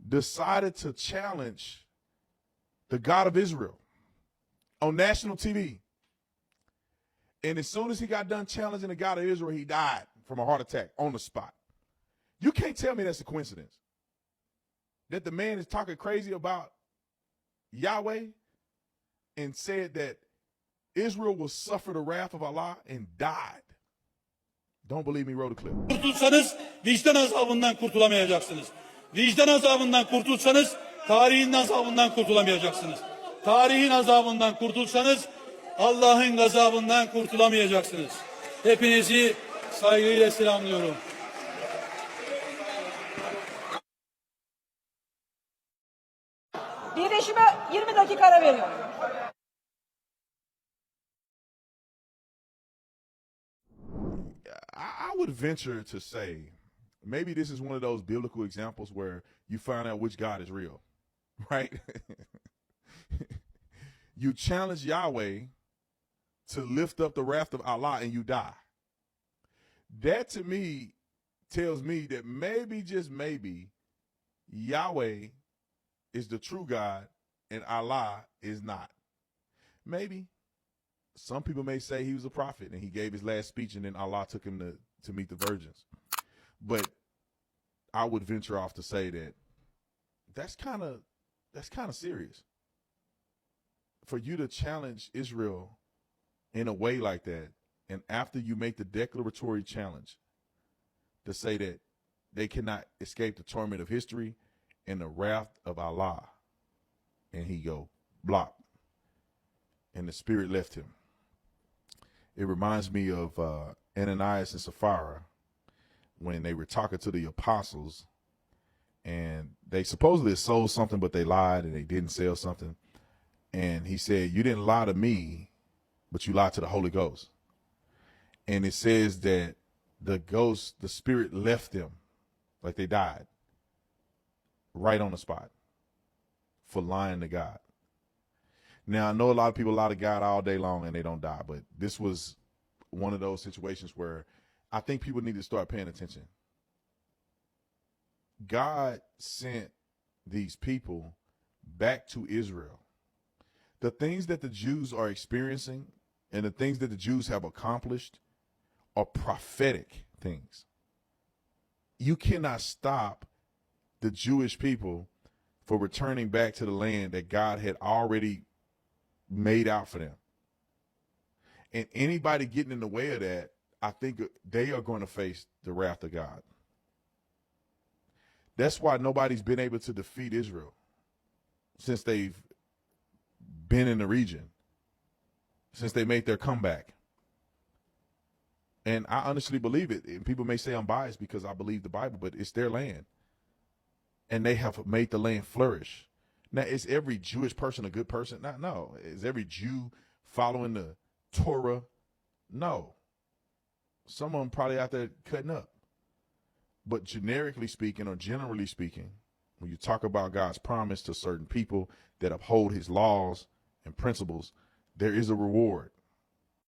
decided to challenge the God of Israel on national TV. And as soon as he got done challenging the God of Israel, he died from a heart attack on the spot. You can't tell me that's a coincidence. That the man is talking crazy about Yahweh and said that Israel will suffer the wrath of Allah and died. Don't believe me, roll the clip. Kurtulsanız vicdan azabından kurtulamayacaksınız. Vicdan azabından kurtulsanız tarihin azabından kurtulamayacaksınız. Tarihin azabından kurtulsanız Allah'ın gazabından kurtulamayacaksınız. Hepinizi saygıyla selamlıyorum. Birleşime 20 dakika ara veriyorum. I would venture to say maybe this is one of those biblical examples where you find out which God is real, right? You challenge Yahweh to lift up the wrath of Allah and you die. That to me tells me that maybe, just maybe, Yahweh is the true God and Allah is not. Maybe. Some people may say he was a prophet and he gave his last speech and then Allah took him to meet the virgins. But I would venture off to say that that's kind of serious. For you to challenge Israel in a way like that, and after you make the declaratory challenge to say that they cannot escape the torment of history and the wrath of Allah, and he go, block, and the spirit left him. It reminds me of Ananias and Sapphira when they were talking to the apostles, and they supposedly sold something, but they lied and they didn't sell something. And he said, you didn't lie to me, but you lied to the Holy Ghost. And it says that the spirit left them, like they died, right on the spot for lying to God. Now, I know a lot of people lie to God all day long and they don't die, but this was one of those situations where I think people need to start paying attention. God sent these people back to Israel. The things that the Jews are experiencing and the things that the Jews have accomplished are prophetic things. You cannot stop the Jewish people for returning back to the land that God had already made out for them. And anybody getting in the way of that, I think they are going to face the wrath of God. That's why nobody's been able to defeat Israel since they've been in the region, since they made their comeback. And I honestly believe it. And people may say I'm biased because I believe the Bible, but it's their land. And they have made the land flourish. Now, is every Jewish person a good person? No. Is every Jew following the Torah? No. Some of them probably out there cutting up. But generically speaking, or generally speaking, when you talk about God's promise to certain people that uphold his laws and principles, there is a reward.